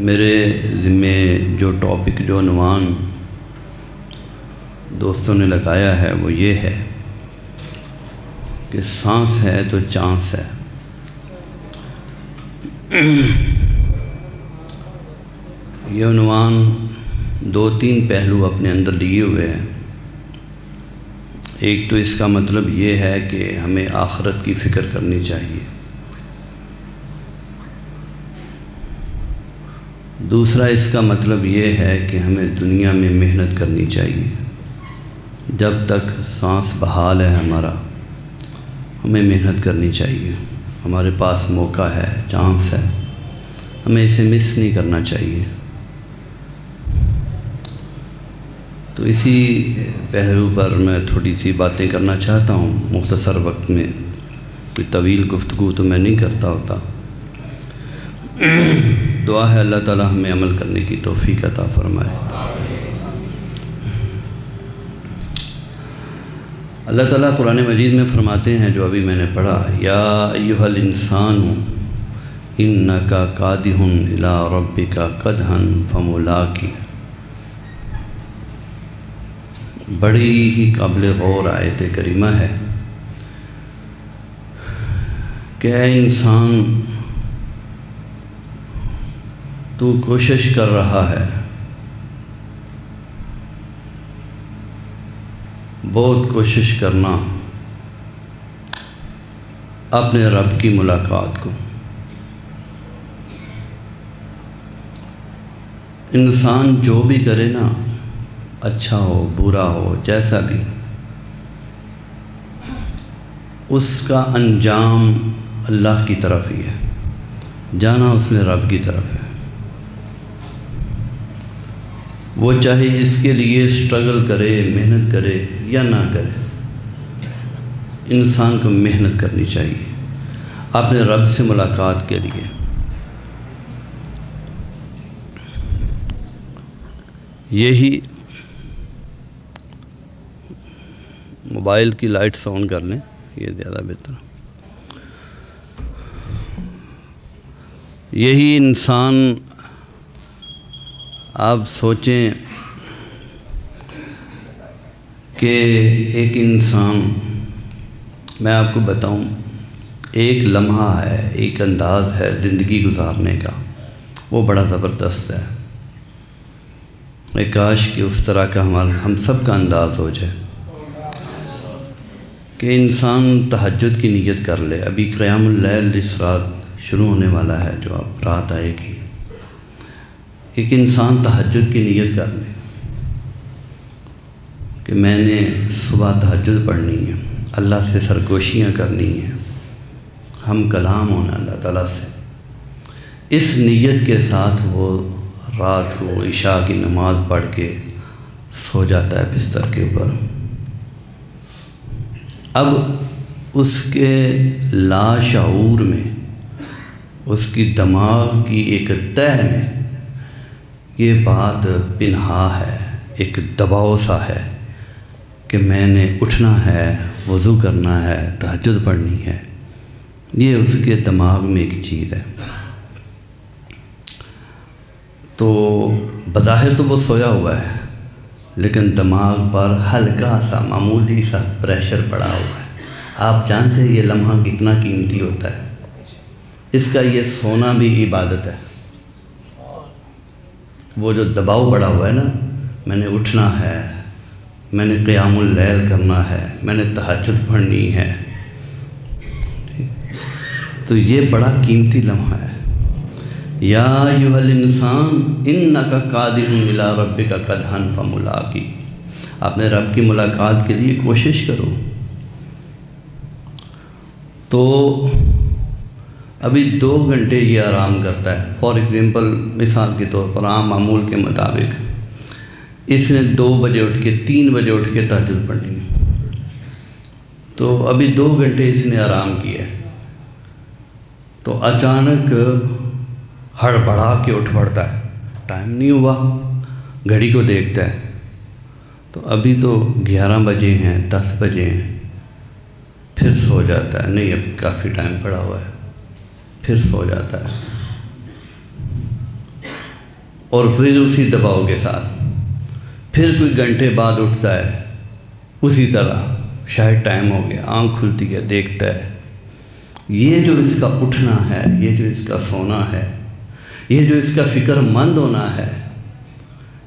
میرے ذمے جو ٹاپک جو عنوان دوستوں نے لگایا ہے وہ یہ ہے کہ سانس ہے تو چانس ہے۔ یہ عنوان دو تین پہلو اپنے اندر لیے ہوئے ہیں۔ ایک تو اس کا مطلب یہ ہے کہ ہمیں آخرت کی فکر کرنی چاہیے، دوسرا اس کا مطلب یہ ہے کہ ہمیں دنیا میں محنت کرنی چاہیے۔ جب تک سانس بحال ہے ہمارا، ہمیں محنت کرنی چاہیے۔ ہمارے پاس موقع ہے، چانس ہے، ہمیں اسے مس نہیں کرنا چاہیے۔ تو اسی پہلو پر میں تھوڑی سی باتیں کرنا چاہتا ہوں مختصر وقت میں۔ کوئی طویل گفتگو تو میں نہیں کرتا ہوتا۔ دعا ہے اللہ تعالی ہمیں عمل کرنے کی توفیق عطا فرمائے۔ اللہ تعالیٰ قرآن مجید میں فرماتے ہیں، جو ابھی میں نے پڑھا، یا ایھا الانسان انک کادح الی ربک قدحا فملاقی۔ بڑی ہی قابل غور آیت کریمہ ہے کہ اے انسان، تو کوشش کر رہا ہے، بہت کوشش کرنا اپنے رب کی ملاقات کو۔ انسان جو بھی کرے نا، اچھا ہو برا ہو جیسا بھی، اس کا انجام اللہ کی طرف ہی ہے، جانا اس نے رب کی طرف ہے۔ وہ چاہے اس کے لیے سٹرگل کرے، محنت کرے یا نہ کرے، انسان کو محنت کرنی چاہیے اپنے رب سے ملاقات کے لیے۔ یہی موبائل کی لائٹس آن کر لیں، یہ زیادہ بہتر۔ یہی انسان، آپ سوچیں کہ ایک انسان، میں آپ کو بتاؤں، ایک لمحہ ہے، ایک انداز ہے زندگی گزارنے کا، وہ بڑا زبردست ہے۔ میں کاش کہ اس طرح کا ہم سب کا انداز ہو جائے کہ انسان تہجد کی نیت کر لے۔ ابھی قیام اللیل اس رات شروع ہونے والا ہے، جو اب رات آئے گی، ایک انسان تہجد کی نیت کر لے کہ میں نے صبح تہجد پڑھنی ہے، اللہ سے سرگوشیاں کرنی ہیں، ہم کلام ہونا اللہ تعالیٰ سے۔ اس نیت کے ساتھ وہ رات کو عشاء کی نماز پڑھ کے سو جاتا ہے بستر کے اوپر۔ اب اس کے لاشعور میں، اس کی دماغ کی ایک تہہ میں یہ بات پنہا ہے، ایک دباؤ سا ہے کہ میں نے اٹھنا ہے، وضو کرنا ہے، تہجد پڑھنی ہے۔ یہ اس کے دماغ میں ایک چیز ہے۔ تو بظاہر تو وہ سویا ہوا ہے، لیکن دماغ پر ہلکا سا معمولی سا پریشر پڑا ہوا ہے۔ آپ جانتے ہیں یہ لمحہ کتنا قیمتی ہوتا ہے، اس کا یہ سونا بھی عبادت ہے۔ وہ جو دباؤ پڑا ہوا ہے نا، میں نے اٹھنا ہے، میں نے قیام اللیل کرنا ہے، میں نے تہجد پڑھنی ہے، تو یہ بڑا قیمتی لمحہ ہے۔ یا ایھا الانسان انک کادح الی ربک قدحا فملاقی۔ اپنے رب کی ملاقات کے لیے کوشش کرو۔ تو ابھی 2 گھنٹے یہ آرام کرتا ہے، فار ایگزامپل، مثال کے طور پر عام معمول کے مطابق اس نے 2 بجے اٹھ کے 3 بجے اٹھ کے تہجد پڑھنی ہے، تو ابھی 2 گھنٹے اس نے آرام کیا ہے، تو اچانک ہڑبڑا کے اٹھ پڑتا ہے، ٹائم نہیں ہوا، گھڑی کو دیکھتا ہے تو ابھی تو 11 بجے ہیں، 10 بجے ہیں، پھر سو جاتا ہے، نہیں اب کافی ٹائم پڑا ہوا ہے، پھر سو جاتا ہے۔ اور پھر اسی دباؤ کے ساتھ پھر کوئی گھنٹے بعد اٹھتا ہے اسی طرح، شاید ٹائم ہو گیا، آنکھ کھلتی ہے، دیکھتا ہے۔ یہ جو اس کا اٹھنا ہے، یہ جو اس کا سونا ہے، یہ جو اس کا فکر مند ہونا ہے،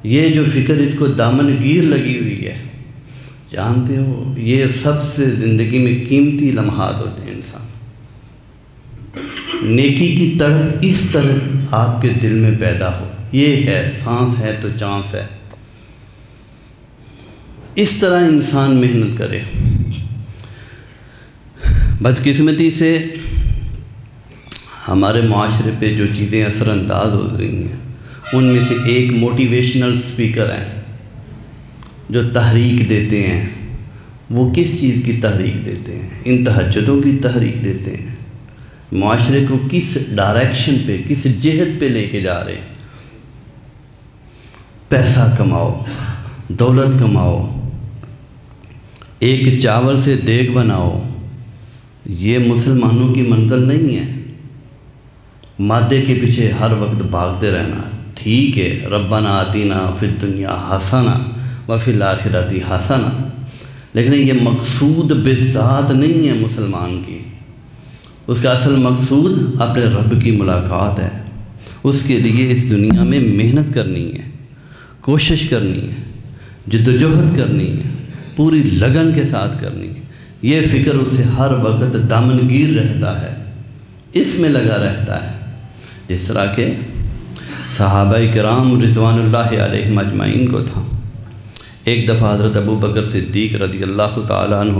یہ جو فکر اس کو دامن گیر لگی ہوئی ہے، جانتے ہو یہ سب سے زندگی میں قیمتی لمحات ہوتے ہیں انسان۔ نیکی کی تڑپ اس طرح آپ کے دل میں پیدا ہو، یہ ہے سانس ہے تو چانس ہے، اس طرح انسان محنت کرے۔ بدقسمتی سے ہمارے معاشرے پہ جو چیزیں اثر انداز ہو رہی ہیں، ان میں سے ایک موٹیویشنل سپیکر ہیں جو تحریک دیتے ہیں۔ وہ کس چیز کی تحریک دیتے ہیں؟ ان تہجدوں کی تحریک دیتے ہیں۔ معاشرے کو کس ڈائریکشن پہ، کس جہت پہ لے کے جا رہے ہیں؟ پیسہ کماؤ، دولت کماؤ، ایک چاول سے دیگ بناؤ، یہ مسلمانوں کی منزل نہیں ہے۔ مادے کے پیچھے ہر وقت بھاگتے رہنا ٹھیک ہے، ربنا آتینا فی الدنیا حسنہ وفی الآخرۃ حسنہ، لیکن یہ مقصود بذات نہیں ہے مسلمان کی۔ اس کا اصل مقصود اپنے رب کی ملاقات ہے۔ اس کے لیے اس دنیا میں محنت کرنی ہے، کوشش کرنی ہے، جدوجہد کرنی ہے، پوری لگن کے ساتھ کرنی ہے۔ یہ فکر اسے ہر وقت دامنگیر رہتا ہے، اس میں لگا رہتا ہے، جس طرح کہ صحابہ کرام رضوان اللہ علیہم اجمعین کو تھا۔ ایک دفعہ حضرت ابو بکر صدیق رضی اللہ تعالیٰ عنہ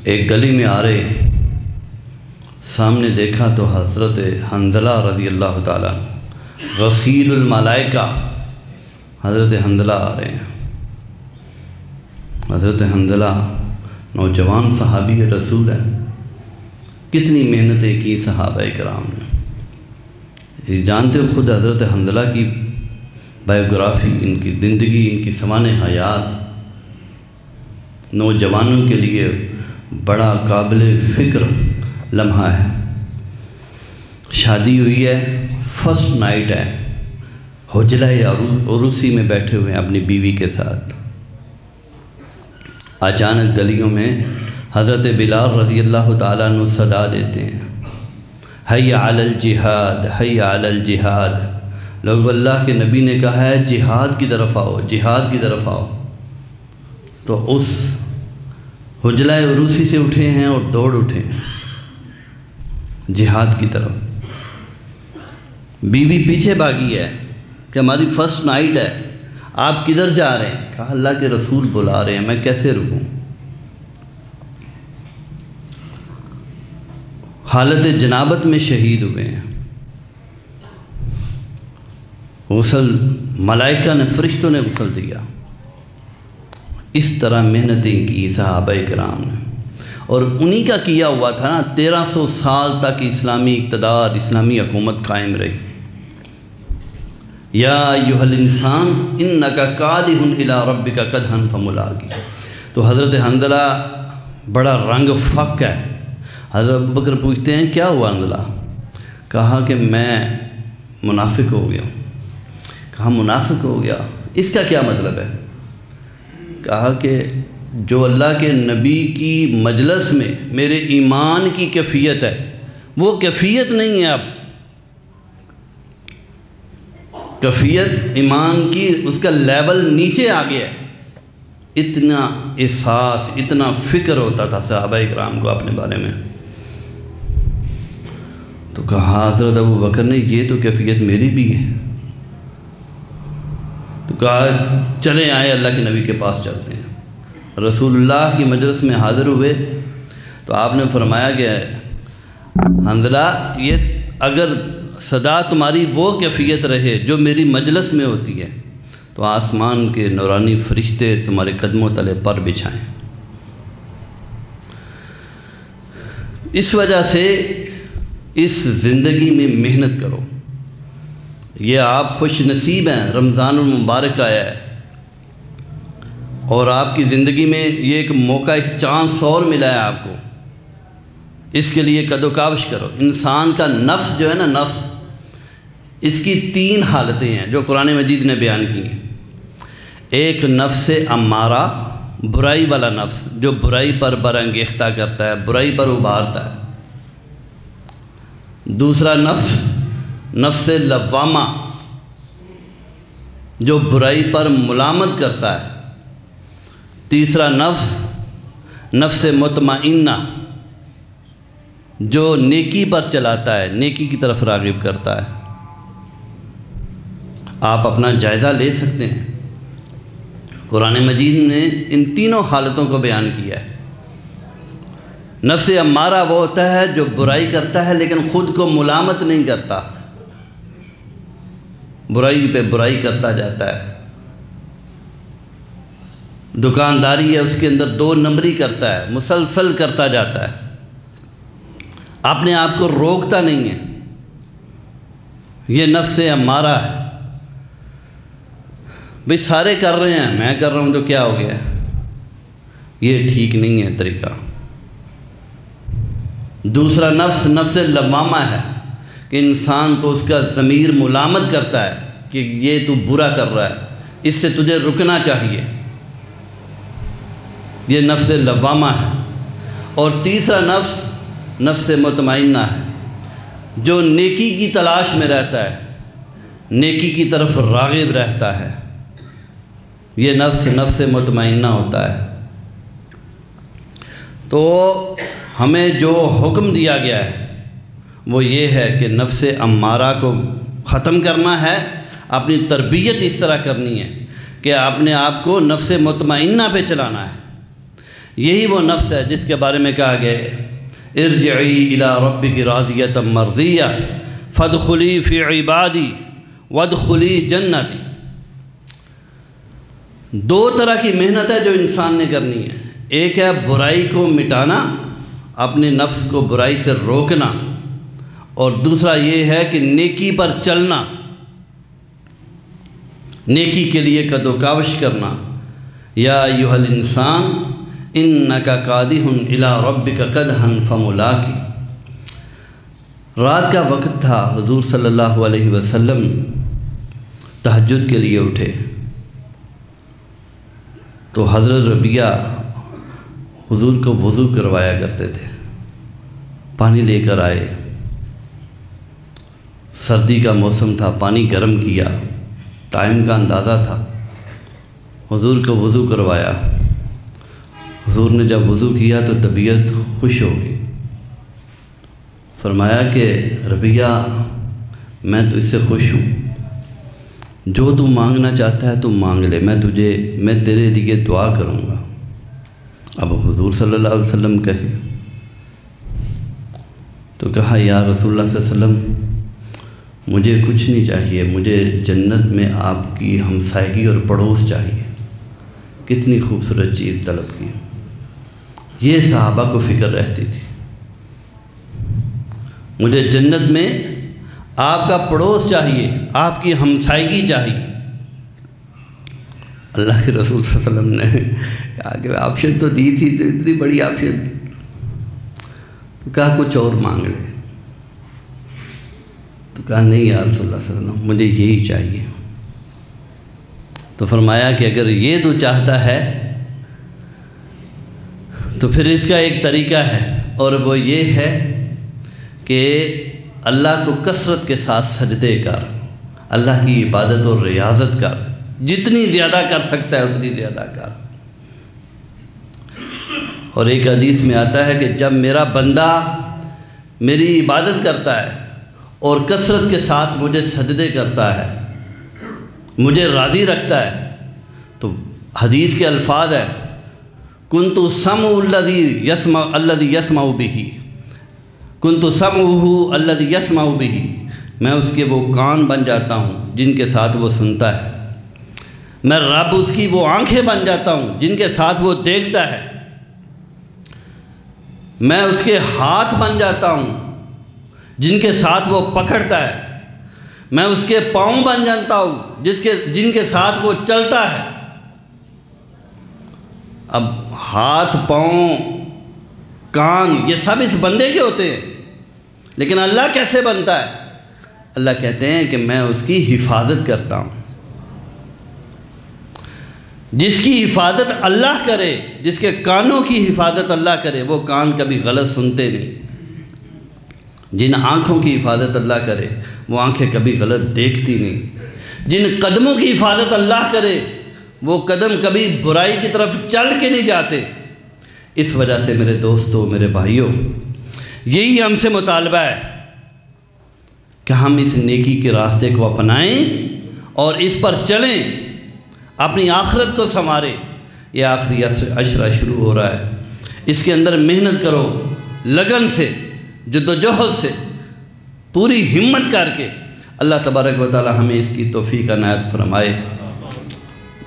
ایک گلی میں آ رہے، سامنے دیکھا تو حضرت حنظلہ رضی اللہ تعالیٰ عنہ غسیل الملائکہ، حضرت حنظلہ آ رہے ہیں۔ حضرت حنظلہ نوجوان صحابی رسول ہے، کتنی محنتیں کی صحابہ کرام نے۔ جانتے ہو خود حضرت حنظلہ کی بایوگرافی، ان کی زندگی، ان کی سوانح حیات نوجوانوں کے لیے بڑا قابل فکر لمحہ ہے۔ شادی ہوئی ہے، فرسٹ نائٹ ہے، حجرہ عروسی میں بیٹھے ہوئے ہیں اپنی بیوی کے ساتھ۔ اچانک گلیوں میں حضرت بلال رضی اللہ تعالیٰ عنہ صدا دیتے ہیں، حی علی الجہاد، حی علی الجہاد۔ لوگ اللہ کے نبی نے کہا ہے جہاد کی طرف آؤ، جہاد کی طرف آؤ، تو اس حجرہ عروسی سے اٹھے ہیں اور دوڑ اٹھے ہیں جہاد کی طرف۔ بیوی پیچھے بھاگی ہے کہ ہماری فرسٹ نائٹ ہے، آپ کدھر جا رہے ہیں؟ کہا اللہ کے رسول بلا رہے ہیں، میں کیسے رکوں؟ حالت جنابت میں شہید ہوئے ہیں۔ غسل ملائکہ نے، فرشتوں نے غسل دیا۔ اس طرح محنتیں کی صحابہ کرام نے، اور انہی کا کیا ہوا تھا نا 1300 سال تک اسلامی اقتدار، اسلامی حکومت قائم رہی۔ یا ایھا الانسان انک کادح الی ربک کدحا فملاقی۔ تو حضرت حنظلہ بڑا رنگ فق ہے۔ حضرت ابوبکر پوچھتے ہیں کیا ہوا حنظلہ؟ کہا کہ میں منافق ہو گیا۔ کہا منافق ہو گیا، اس کا کیا مطلب ہے؟ کہا کہ جو اللہ کے نبی کی مجلس میں میرے ایمان کی کیفیت ہے، وہ کیفیت نہیں ہے اب۔ کیفیت ایمان کی، اس کا لیول نیچے آ گیا ہے۔ اتنا احساس، اتنا فکر ہوتا تھا صحابہ کرام کو اپنے بارے میں۔ تو کہا حضرت ابو بکر نے یہ تو کیفیت میری بھی ہے۔ تو کہا چلیں آئے اللہ کے نبی کے پاس چلتے ہیں۔ رسول اللہ کی مجلس میں حاضر ہوئے تو آپ نے فرمایا کہ حنظلہ یہ اگر صدا تمہاری وہ کیفیت رہے جو میری مجلس میں ہوتی ہے تو آسمان کے نورانی فرشتے تمہارے قدموں تلے پر بچھائیں۔ اس وجہ سے اس زندگی میں محنت کرو۔ یہ آپ خوش نصیب ہیں، رمضان المبارک آیا ہے اور آپ کی زندگی میں یہ ایک موقع، ایک چانس اور ملا ہے آپ کو۔ اس کے لیے قد و کاوش کرو۔ انسان کا نفس جو ہے نا، نفس اس کی 3 حالتیں ہیں جو قرآن مجید نے بیان کی ہیں۔ ایک نفس امارہ، برائی والا نفس جو برائی پر برانگیختہ کرتا ہے، برائی پر ابھارتا ہے۔ دوسرا نفس لوامہ جو برائی پر ملامت کرتا ہے۔ تیسرا نفس مطمئنہ جو نیکی پر چلاتا ہے، نیکی کی طرف راغب کرتا ہے۔ آپ اپنا جائزہ لے سکتے ہیں، قرآن مجید نے ان تینوں حالتوں کو بیان کیا ہے۔ نفس امارہ وہ ہوتا ہے جو برائی کرتا ہے لیکن خود کو ملامت نہیں کرتا، برائی پہ برائی کرتا جاتا ہے۔ دکانداری ہے، اس کے اندر 2 نمبری کرتا ہے، مسلسل کرتا جاتا ہے، اپنے آپ کو روکتا نہیں ہے۔ یہ نفس امارہ ہے۔ بھئی سارے کر رہے ہیں، میں کر رہا ہوں تو کیا ہو گیا؟ یہ ٹھیک نہیں ہے طریقہ۔ دوسرا نفس لوامہ ہے کہ انسان کو اس کا ضمیر ملامت کرتا ہے کہ یہ تو برا کر رہا ہے، اس سے تجھے رکنا چاہیے، یہ نفس لوامہ ہے۔ اور تیسرا نفس مطمئنہ ہے جو نیکی کی تلاش میں رہتا ہے، نیکی کی طرف راغب رہتا ہے، یہ نفس مطمئنہ ہوتا ہے۔ تو ہمیں جو حکم دیا گیا ہے وہ یہ ہے کہ نفس امارہ کو ختم کرنا ہے، اپنی تربیت اس طرح کرنی ہے کہ اپنے آپ کو نفس مطمئنہ پہ چلانا ہے۔ یہی وہ نفس ہے جس کے بارے میں کہا گیا ہے ارجعی الی ربک راضیۃ مرضیہ فادخلی فی عبادی وادخلی جنتی۔ 2 طرح کی محنت ہے جو انسان نے کرنی ہے۔ ایک ہے برائی کو مٹانا، اپنے نفس کو برائی سے روکنا، اور دوسرا یہ ہے کہ نیکی پر چلنا، نیکی کے لیے قد و کاوش کرنا۔ یا ایھا الانسان انک کادح الی ربک کدحا فملاقی۔ رات کا وقت تھا، حضور صلی اللہ علیہ وسلم تہجد کے لیے اٹھے تو حضرت ربیہ حضور کو وضو کروایا کرتے تھے، پانی لے کر آئے، سردی کا موسم تھا، پانی گرم کیا، ٹائم کا اندازہ تھا، حضور کو وضو کروایا۔ حضور نے جب وضو کیا تو طبیعت خوش ہو گئی، فرمایا کہ ربیہ میں تو اس سے خوش ہوں، جو تو مانگنا چاہتا ہے تو مانگ لے، میں تیرے لیے دعا کروں گا۔ اب حضور صلی اللہ علیہ وسلم کہے تو کہا یا رسول اللہ صلی اللہ علیہ وسلم مجھے کچھ نہیں چاہیے، مجھے جنت میں آپ کی ہمسائیگی اور پڑوس چاہیے۔ کتنی خوبصورت چیز طلب کی، یہ صحابہ کو فکر رہتی تھی، مجھے جنت میں آپ کا پڑوس چاہیے، آپ کی ہمسائیگی چاہیے۔ اللہ کے رسول صلی اللہ علیہ وسلم نے کہا کہ آپشن تو دی تھی، تو اتنی بڑی آپشن، تو کہا کچھ اور مانگ لے، تو کہا نہیں یا رسول اللہ صلی اللہ علیہ وسلم مجھے یہی چاہیے۔ تو فرمایا کہ اگر یہ تو چاہتا ہے تو پھر اس کا ایک طریقہ ہے، اور وہ یہ ہے کہ اللہ کو کثرت کے ساتھ سجدے کر، اللہ کی عبادت اور ریاضت کر، جتنی زیادہ کر سکتا ہے اتنی زیادہ کر۔ اور ایک حدیث میں آتا ہے کہ جب میرا بندہ میری عبادت کرتا ہے اور کثرت کے ساتھ مجھے سجدے کرتا ہے، مجھے راضی رکھتا ہے، تو حدیث کے الفاظ ہے کنت سمع الذی یسمع بہ، کنت سمعہ الذی یسمع بہ، میں اس کے وہ کان بن جاتا ہوں جن کے ساتھ وہ سنتا ہے، میں رب اس کی وہ آنکھیں بن جاتا ہوں جن کے ساتھ وہ دیکھتا ہے، میں اس کے ہاتھ بن جاتا ہوں جن کے ساتھ وہ پکڑتا ہے، میں اس کے پاؤں بن جاتا ہوں جن کے ساتھ وہ چلتا ہے۔ اب ہاتھ، پاؤں، کان، یہ سب اس بندے کے ہوتے ہیں، لیکن اللہ کیسے بنتا ہے؟ اللہ کہتے ہیں کہ میں اس کی حفاظت کرتا ہوں۔ جس کی حفاظت اللہ کرے، جس کے کانوں کی حفاظت اللہ کرے، وہ کان کبھی غلط سنتے نہیں۔ جن آنکھوں کی حفاظت اللہ کرے، وہ آنکھیں کبھی غلط دیکھتی نہیں۔ جن قدموں کی حفاظت اللہ کرے، وہ قدم کبھی برائی کی طرف چل کے نہیں جاتے۔ اس وجہ سے میرے دوستو، میرے بھائیوں، یہی ہم سے مطالبہ ہے کہ ہم اس نیکی کے راستے کو اپنائیں اور اس پر چلیں، اپنی آخرت کو سنواریں۔ یہ آخری عشرہ شروع ہو رہا ہے، اس کے اندر محنت کرو، لگن سے، جدوجہد سے، پوری ہمت کر کے۔ اللہ تبارک و تعالی ہمیں اس کی توفیق عنایت فرمائے۔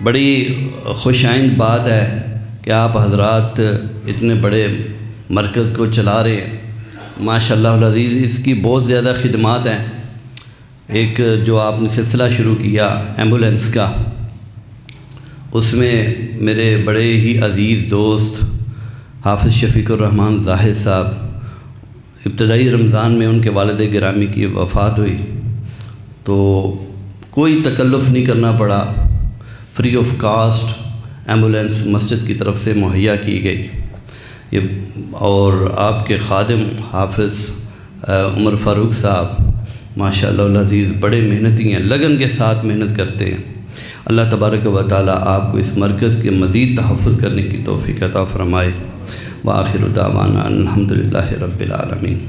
بڑی خوش آئند بات ہے کہ آپ حضرات اتنے بڑے مرکز کو چلا رہے ہیں، ماشاءاللہ العزیز۔ اس کی بہت زیادہ خدمات ہیں۔ ایک جو آپ نے سلسلہ شروع کیا ایمبولینس کا، اس میں میرے بڑے ہی عزیز دوست حافظ شفیق الرحمن زاہد صاحب، ابتدائی رمضان میں ان کے والد گرامی کی وفات ہوئی، تو کوئی تکلف نہیں کرنا پڑا، فری آف کاسٹ ایمبولینس مسجد کی طرف سے مہیا کی گئی۔ اور آپ کے خادم حافظ عمر فاروق صاحب ماشاءاللہ العزیز بڑے محنتی ہیں، لگن کے ساتھ محنت کرتے ہیں۔ اللہ تبارک و تعالی آپ کو اس مرکز کے مزید تحفظ کرنے کی توفیق عطا فرمائے۔ وآخر دعوانا الحمدللہ رب العالمین۔